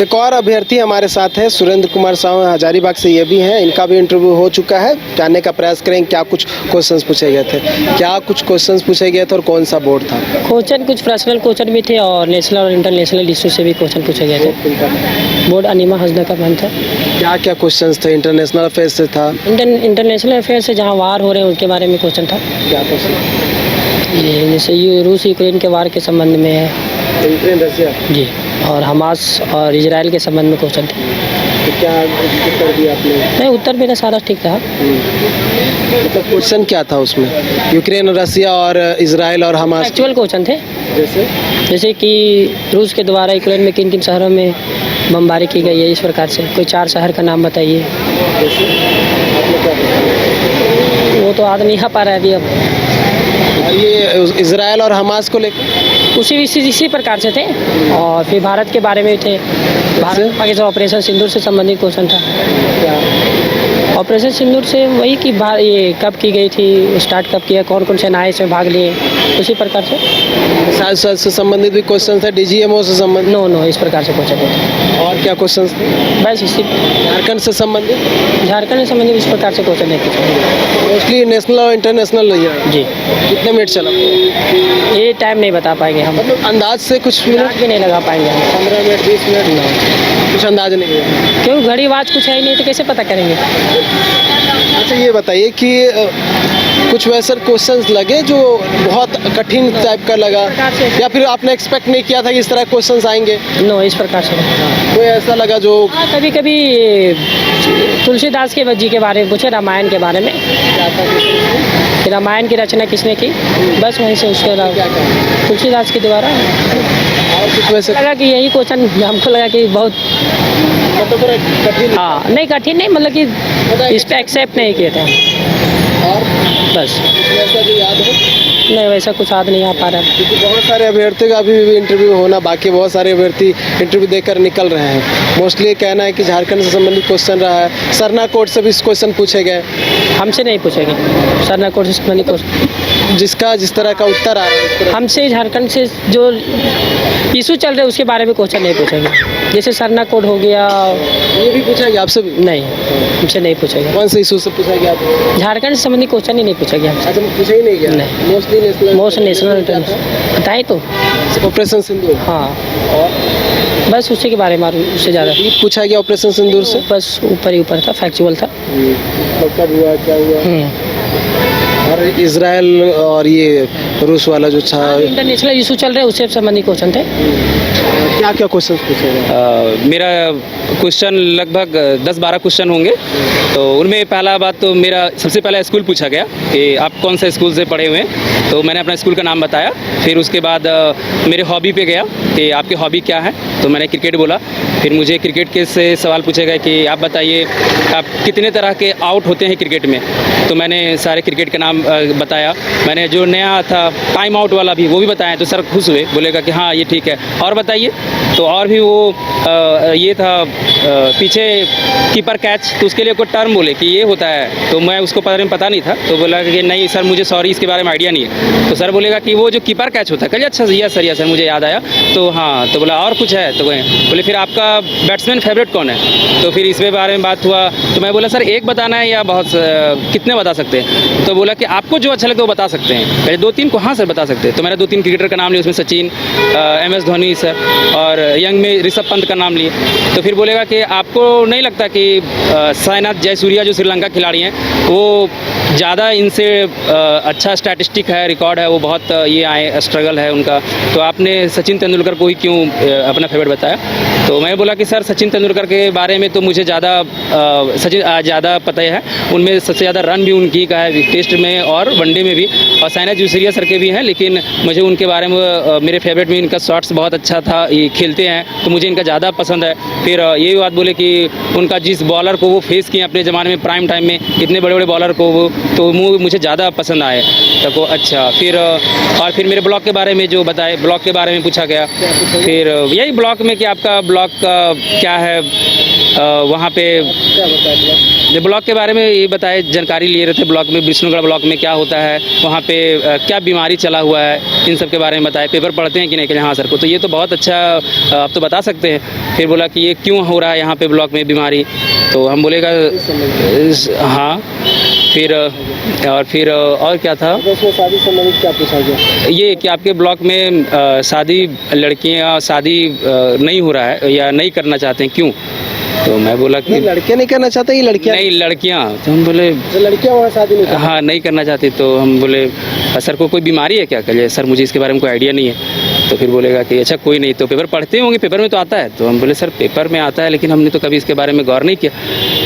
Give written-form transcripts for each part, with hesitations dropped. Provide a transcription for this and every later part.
एक और अभ्यर्थी हमारे साथ है, सुरेंद्र कुमार साहू हजारीबाग से ये भी हैं। इनका भी इंटरव्यू हो चुका है। जानने का प्रयास करेंगे क्या कुछ क्वेश्चंस पूछे गए थे, और कौन सा बोर्ड था। क्वेश्चन कुछ पर्सनल क्वेश्चन भी थे और नेशनल और इंटरनेशनल इशू से भी क्वेश्चन पूछे गए थे। बोर्ड अनिमा हजदा का बन था। क्या क्या क्वेश्चंस थे? इंटरनेशनल अफेयर्स से था। इंटरनेशनल अफेयर्स से जहाँ वार हो रहे हैं उसके बारे में क्वेश्चन था। क्या क्वेश्चन? जी, जैसे रूस यूक्रेन के वार के संबंध में है। यूक्रेन रशिया जी, और हमास और इजराइल के संबंध में क्वेश्चन थे। तो क्या उत्तर दिया आपने? नहीं, उत्तर मेरा सारा ठीक था। मतलब क्वेश्चन क्या था उसमें? यूक्रेन, रशिया और इजराइल और हमास एक्चुअल क्वेश्चन थे। जैसे कि रूस के द्वारा यूक्रेन में किन किन शहरों में बमबारी की गई है, इस प्रकार से कोई 4 शहर का नाम बताइए। वो तो याद नहीं आ पा रहा है अभी। अब ये इजराइल और हमास को लेकर इसी प्रकार से थे। और फिर भारत के बारे में थे। भारत पाकिस्तान ऑपरेशन सिंदूर से संबंधित क्वेश्चन था। ऑपरेशन सिंदूर से वही कि ये कब की गई थी, स्टार्ट कब किया, कौन कौन सेनाएं इसमें भाग लिए, उसी प्रकार से। साथ से संबंधित भी क्वेश्चन थे। डीजीएमओ से संबंधित? नो, इस प्रकार से क्वेश्चन थे। और क्या क्वेश्चन थे? बस इसी। झारखंड से संबंधित? झारखंड से संबंधित इस प्रकार से क्वेश्चन है कुछ। मोस्टली नेशनल और इंटरनेशनल रही है। जी। कितने मिनट चला? ये टाइम नहीं बता पाएंगे हम। मतलब अंदाज से कुछ मिनट भी नहीं लगा पाएंगे हम। 15 मिनट 20 मिनट कुछ अंदाज नहीं है। क्यों, घड़ी आवाज कुछ है ही नहीं तो कैसे पता करेंगे। अच्छा ये बताइए कि कुछ वैसे क्वेश्चंस लगे जो बहुत कठिन टाइप का लगा, या फिर आपने एक्सपेक्ट नहीं किया था कि इस तरह क्वेश्चंस आएंगे? नो, इस प्रकार से। कोई ऐसा लगा जो कभी कभी तुलसीदास के जी के बारे में पूछे, रामायण के बारे में। कि रामायण की रचना किसने की, बस वहीं से उसके अलावा तुलसीदास के द्वारा। और कुछ वैसे लगा कि यही क्वेश्चन हमको लगा कि बहुत कठिन। हाँ, नहीं कठिन नहीं, मतलब कि इस पर एक्सेप्ट नहीं किए थे। और बस वैसा जो याद हो? नहीं, वैसा कुछ याद नहीं आ पा रहा है। क्योंकि बहुत सारे अभ्यर्थी का अभी भी इंटरव्यू होना बाकी, बहुत सारे अभ्यर्थी इंटरव्यू देकर निकल रहे हैं। मोस्टली ये कहना है कि झारखंड से संबंधित क्वेश्चन रहा है। सरना कोर्ट से भी क्वेश्चन पूछे गए। हमसे नहीं पूछेंगे सरना कोर्ट से संबंधित क्वेश्चन। जिसका जिस तरह का उत्तर आ रहा है हमसे झारखंड से जो इशू चल रहे हैं उसके बारे में क्वेश्चन नहीं पूछेंगे। जैसे सरना कोड हो गया, ये भी पूछेंगे आपसे भी? नहीं, हमसे नहीं पूछेगा। कौन से इशू से पूछा गया? झारखंड से संबंधित क्वेश्चन ही नहीं पूछा गया हमसे। अच्छा, पूछा ही नहीं गया? नहीं। मोस्टली नेशनल बताए तो ऑपरेशन सिंदूर। हाँ, और बस उसी के बारे में, उससे ज़्यादा पूछा गया ऑपरेशन सिंदूर से? बस ऊपर ही ऊपर था, फैक्चुअल था। कब हुआ, क्या हुआ? और इजराइल और ये रूस वाला जो था, इंटरनेशनल इशू चल रहे हैं उससे संबंधित क्वेश्चन थे। क्या क्या क्वेश्चन पूछे गए? मेरा क्वेश्चन लगभग 10-12 क्वेश्चन होंगे। तो उनमें पहला बात तो मेरा सबसे पहला स्कूल पूछा गया कि आप कौन सा स्कूल से पढ़े हुए हैं। तो मैंने अपना स्कूल का नाम बताया। फिर उसके बाद मेरे हॉबी पे गया कि आपकी हॉबी क्या है, तो मैंने क्रिकेट बोला। फिर मुझे क्रिकेट के से सवाल पूछे गए कि आप बताइए आप कितने तरह के आउट होते हैं क्रिकेट में। तो मैंने सारे क्रिकेट का नाम बताया। मैंने जो नया था टाइम आउट वाला भी वो भी बताया। तो सर खुश हुए, बोलेगा कि हाँ ये ठीक है, और बताइए। तो और भी वो ये था पीछे कीपर कैच, तो उसके लिए कोई टर्म बोले कि ये होता है। तो मैं उसको बारे में पता नहीं था, तो बोला कि नहीं सर मुझे सॉरी इसके बारे में आइडिया नहीं है। तो सर बोलेगा कि वो जो कीपर कैच होता है। कहिए अच्छा यस सर मुझे याद आया। तो हाँ, तो बोला और कुछ है? तो बोले फिर आपका बैट्समैन फेवरेट कौन है? तो फिर इसके बारे में बात हुआ। तो मैं बोला सर एक बताना है या बहुत कितने बता सकते हैं? तो बोला कि आपको जो अच्छा लगे वो बता सकते हैं। पहले 2-3 को हाँ सर बता सकते हैं। तो मैंने 2-3 क्रिकेटर का नाम लिया, उसमें सचिन, MS धोनी सर, और यंग में ऋषभ पंत का नाम लिए। तो फिर बोलेगा कि आपको नहीं लगता कि साईनाथ जयसूर्या जो श्रीलंका खिलाड़ी हैं वो ज़्यादा इनसे अच्छा स्टैटिस्टिक है, रिकॉर्ड है, वो बहुत ये आए स्ट्रगल है उनका, तो आपने सचिन तेंदुलकर को ही क्यों अपना फेवरेट बताया? तो मैं बोला कि सर सचिन तेंदुलकर के बारे में तो मुझे ज़्यादा पता है। उनमें सबसे ज़्यादा रन भी उनकी का है टेस्ट में और वनडे में भी, और साईनाथ जयसूर्या सर के भी हैं, लेकिन मुझे उनके बारे में मेरे फेवरेट में इनका शॉट्स बहुत अच्छा था, ये खेलते हैं तो मुझे इनका ज़्यादा पसंद है। फिर ये बात बोले कि उनका जिस बॉलर को वो फेस किए अपने ज़माने में प्राइम टाइम में, इतने बड़े बड़े बॉलर को वो, तो मुझे ज़्यादा पसंद आए। तो अच्छा फिर और फिर मेरे ब्लॉग के बारे में जो बताए, ब्लॉग के बारे में पूछा गया। फिर यही ब्लॉग में कि आपका ब्लॉग का क्या है, वहाँ पे ब्लॉक के बारे में ये बताए, जानकारी लिए रहते ब्लॉक में, विष्णुगढ़ ब्लॉक में क्या होता है, वहाँ पे क्या बीमारी चला हुआ है, इन सब के बारे में बताए। पेपर पढ़ते हैं कि नहीं, कि हाँ सर को तो ये तो बहुत अच्छा, आप तो बता सकते हैं। फिर बोला कि ये क्यों हो रहा है यहाँ पे ब्लॉक में बीमारी, तो हम बोलेगा हाँ। फिर और क्या था, उसमें शादी संबंधित क्या पूछा गया? ये कि आपके ब्लॉक में शादी, लड़कियाँ शादी नहीं हो रहा है या नहीं करना चाहते हैं, क्यों? तो मैं बोला कि लड़के नहीं करना चाहते, ये लड़कियां नहीं, लड़कियाँ। तो हम बोले जो लड़कियां वहाँ शादी नहीं हाँ नहीं करना चाहती। तो हम बोले सर को कोई बीमारी है क्या? कहिए सर मुझे इसके बारे में कोई आइडिया नहीं है। तो फिर बोलेगा कि अच्छा कोई नहीं, तो पेपर पढ़ते होंगे, पेपर में तो आता है। तो हम बोले सर पेपर में आता है लेकिन हमने तो कभी इसके बारे में गौर नहीं किया।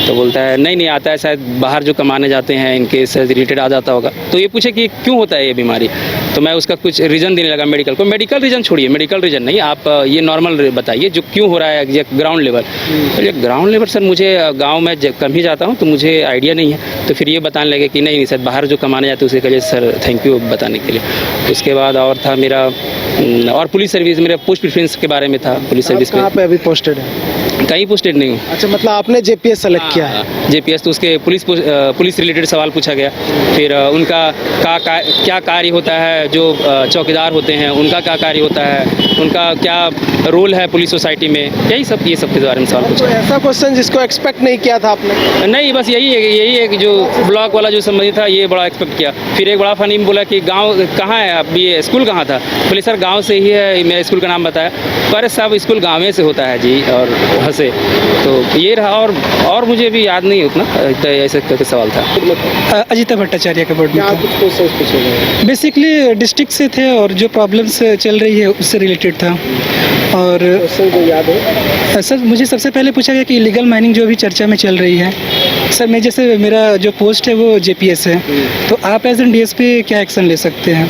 तो बोलता है नहीं आता है, शायद बाहर जो कमाने जाते हैं इनके से रिलेटेड आ जाता होगा। तो ये पूछे कि क्यों होता है ये बीमारी, तो मैं उसका कुछ रीज़न देने लगा मेडिकल को। मेडिकल रीज़न छोड़िए, मेडिकल रीज़न नहीं, आप ये नॉर्मल बताइए जो क्यों हो रहा है एग्जैक्ट ग्राउंड लेवल। तो ये ग्राउंड लेवल सर मुझे गाँव में कम ही जाता हूँ तो मुझे आइडिया नहीं है। तो फिर ये बताने लगे कि नहीं सर बाहर जो कमाने जाते हैं उसके लिए सर थैंक यू बताने के लिए। उसके बाद और था मेरा और पुलिस सर्विस, मेरा पोस्ट प्रेफरेंस के बारे में था। पुलिस सर्विस कहाँ पे अभी पोस्टेड है? कहीं पोस्टेड नहीं हूँ। अच्छा, मतलब आपने जेपीएस सेलेक्ट किया है? जेपीएस, तो उसके पुलिस रिलेटेड सवाल पूछा गया। फिर उनका क्या कार्य होता है, जो चौकीदार होते हैं उनका क्या कार्य होता है, उनका क्या रोल है पुलिस सोसाइटी में, ये सब के बारे में सवाल पूछा। तो ऐसा क्वेश्चन जिसको एक्सपेक्ट नहीं किया था आपने? नहीं, बस यही है कि जो ब्लॉक वाला जो संबंधित था ये बड़ा एक्सपेक्ट किया। फिर एक बड़ा फनी में बोला कि गांव कहाँ है, अब ये स्कूल कहाँ था? बोले सर गांव से ही है, मेरा स्कूल का नाम बताया। पर सब स्कूल गाँव में से होता है जी, और हंसे। तो ये रहा, और मुझे भी याद नहीं उतना, तो ऐसे करके सवाल था। अजिता भट्टाचार्य के बोर्ड में क्या कुछ क्वेश्चन पूछे गए? बेसिकली डिस्ट्रिक्ट से थे और जो प्रॉब्लम्स चल रही है उससे रिलेटेड था। और क्वेश्चन जो याद है सर मुझे सबसे पहले पूछा गया कि इलीगल माइनिंग जो अभी चर्चा में चल रही है, सर मैं जैसे मेरा जो पोस्ट है वो जेपीएस है, तो आप एज एन डीएसपी क्या एक्शन ले सकते हैं?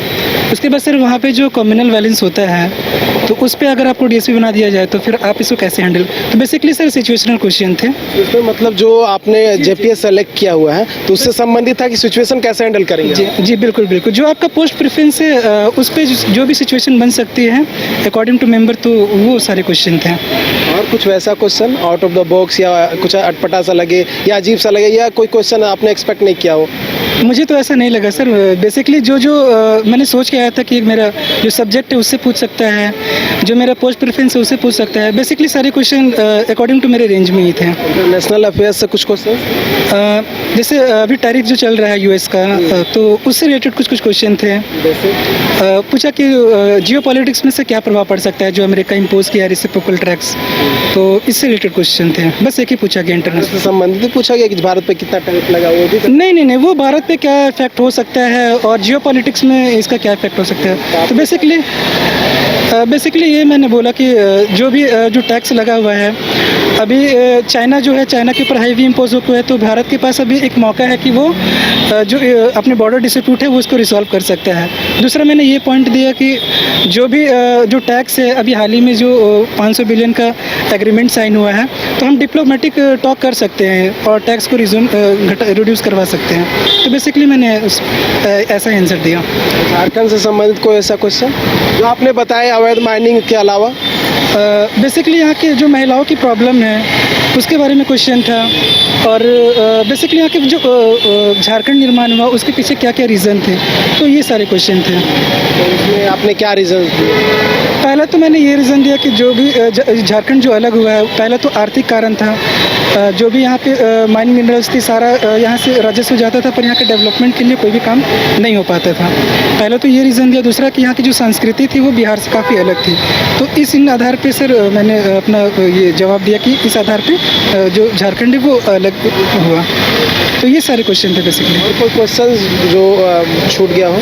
उसके बाद सर वहाँ पे जो कम्युनल वायलेंस होता है तो उस पर अगर आपको डीएसपी बना दिया जाए तो फिर आप इसको कैसे हैंडल? तो बेसिकली सर सिचुएशनल क्वेश्चन थे। इसमें मतलब जो आपने जेपीएस सेलेक्ट किया हुआ है तो उससे संबंधित था कि सिचुएशन कैसे हैंडल करेंगे? जी बिल्कुल बिल्कुल, जो आपका पोस्ट प्रेफरेंस है उस पर जो भी सिचुएशन बन सकती है अकॉर्डिंग टू मेंबर, तो वो सारे क्वेश्चन थे। और कुछ वैसा question out of the box या कुछ अटपटा सा लगे या अजीब सा लगे, या कोई क्वेश्चन आपने एक्सपेक्ट नहीं किया हो? मुझे तो ऐसा नहीं लगा सर। बेसिकली जो मैंने सोच के आया था कि मेरा जो सब्जेक्ट है उससे पूछ सकता है, जो मेरा पोस्ट प्रेफरेंस है उससे पूछ सकता है। बेसिकली सारे क्वेश्चन अकॉर्डिंग टू मेरे रेंज में ही थे। इंटरनेशनल अफेयर्स से कुछ क्वेश्चन, जैसे अभी टैरिफ जो चल रहा है यूएस का, तो उससे रिलेटेड कुछ क्वेश्चन थे। पूछा कि जियो पॉलिटिक्स में से क्या प्रभाव पड़ सकता है जो अमेरिका इम्पोज किया रेसिप्रोकल टैक्स, तो इससे रिलेटेड क्वेश्चन थे। बस एक ही पूछा गया इंटरनेशनल से संबंधित पूछा गया कि भारत पे कितना टैरिफ लगा, वो भी? नहीं, वो भारत पे क्या इफेक्ट हो सकता है और जियो पॉलिटिक्स में इसका क्या इफेक्ट हो सकता है। तो बेसिकली ये मैंने बोला कि जो भी जो टैक्स लगा हुआ है, अभी चाइना जो है, चाइना के ऊपर हाईवी इम्पोज हुआ है, तो भारत के पास अभी एक मौका है कि वो जो अपने बॉर्डर डिस्प्यूट है वो उसको रिसॉल्व कर सकता है। दूसरा मैंने ये पॉइंट दिया कि जो भी जो टैक्स है, अभी हाल ही में जो 500 बिलियन का एग्रीमेंट साइन हुआ है, तो हम डिप्लोमेटिक टॉक कर सकते हैं और टैक्स को रिड्यूस करवा सकते हैं। तो बेसिकली मैंने ऐसा आंसर दिया। झारखंड से संबंधित कोई ऐसा क्वेश्चन जो आपने बताया अवैध माइनिंग के अलावा? बेसिकली यहाँ के जो महिलाओं की प्रॉब्लम है उसके बारे में क्वेश्चन था, और बेसिकली यहाँ के जो झारखंड निर्माण हुआ उसके पीछे क्या क्या रीज़न थे, तो ये सारे क्वेश्चन थे। तो उसमें आपने क्या रीज़न दिए? पहला तो मैंने ये रीज़न दिया कि जो भी झारखंड जो अलग हुआ है, पहला तो आर्थिक कारण था। जो भी यहाँ पे माइनिंग मिनरल्स थी सारा यहाँ से राजस्व जाता था, पर यहाँ के डेवलपमेंट के लिए कोई भी काम नहीं हो पाता था। पहला तो ये रीज़न दिया। दूसरा कि यहाँ की जो संस्कृति थी वो बिहार से काफ़ी अलग थी। तो इन आधार पे सर मैंने अपना ये जवाब दिया कि इस आधार पे जो झारखंड है वो अलग हुआ। तो ये सारे क्वेश्चन थे बेसिकली। और कोई क्वेश्चन जो छूट गया हो?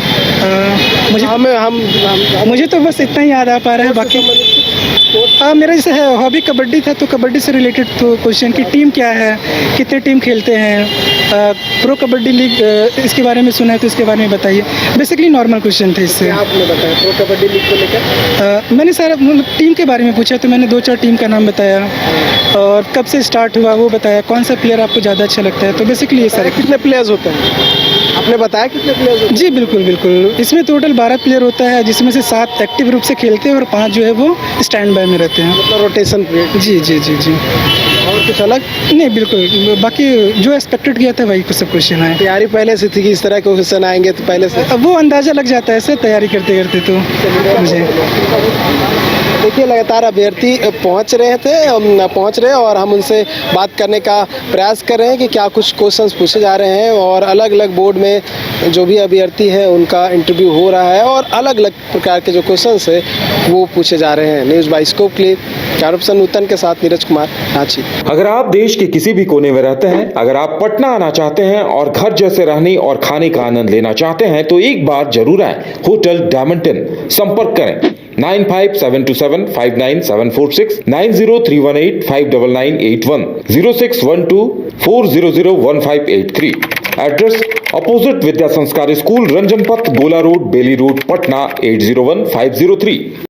मुझे तो बस इतना ही याद आ पा रहा है। बाकी मेरा जैसे है हॉबी कबड्डी था, तो कबड्डी से रिलेटेड तो क्वेश्चन की टीम क्या है, कितने टीम खेलते हैं, प्रो कबड्डी लीग इसके बारे में सुना है तो इसके बारे में बताइए। बेसिकली नॉर्मल क्वेश्चन थे इससे। आपने बताया प्रो कबड्डी लीग को लेकर? मैंने सारा टीम के बारे में पूछा, तो मैंने 2-4 टीम का नाम बताया और कब से स्टार्ट हुआ वो बताया, कौन सा प्लेयर आपको ज़्यादा अच्छा लगता है। तो बेसिकली ये सारे। कितने प्लेयर्स होते हैं? आपने बताया कितने प्लेयर्स? जी बिल्कुल बिल्कुल, इसमें टोटल 12 प्लेयर होता है, जिसमें से 7 एक्टिव रूप से खेलते हैं और 5 जो है वो स्टैंड बाय में रहते हैं। मतलब रोटेशन पीरियड। जी जी जी जी। और कुछ अलग नहीं बिल्कुल, बाकी जो एक्सपेक्टेड किया था वही कुछ सब क्वेश्चन है। तैयारी पहले से थी कि इस तरह के क्वेश्चन आएंगे, तो पहले से अब वो अंदाज़ा लग जाता है ऐसे तैयारी करते करते तो मुझे। देखिए लगातार अभ्यर्थी पहुंच रहे और हम उनसे बात करने का प्रयास कर रहे हैं कि क्या कुछ क्वेश्चंस पूछे जा रहे हैं, और अलग अलग बोर्ड में जो भी अभ्यर्थी हैं उनका इंटरव्यू हो रहा है और अलग अलग प्रकार के जो क्वेश्चंस है वो पूछे जा रहे हैं। न्यूज़ बाय स्कोप के लिए कैमरा नूतन के साथ नीरज कुमार, रांची। अगर आप देश के किसी भी कोने में रहते हैं, अगर आप पटना आना चाहते हैं और घर जैसे रहने और खाने का आनंद लेना चाहते हैं तो एक बार जरूर आए होटल डायमंड इन। संपर्क करें 9572759746, 9031859981, 0612400153। एड्रेस अपोजिट विद्या संस्कार स्कूल, रंजन पथ, गोला रोड, बेली रोड, पटना 801503।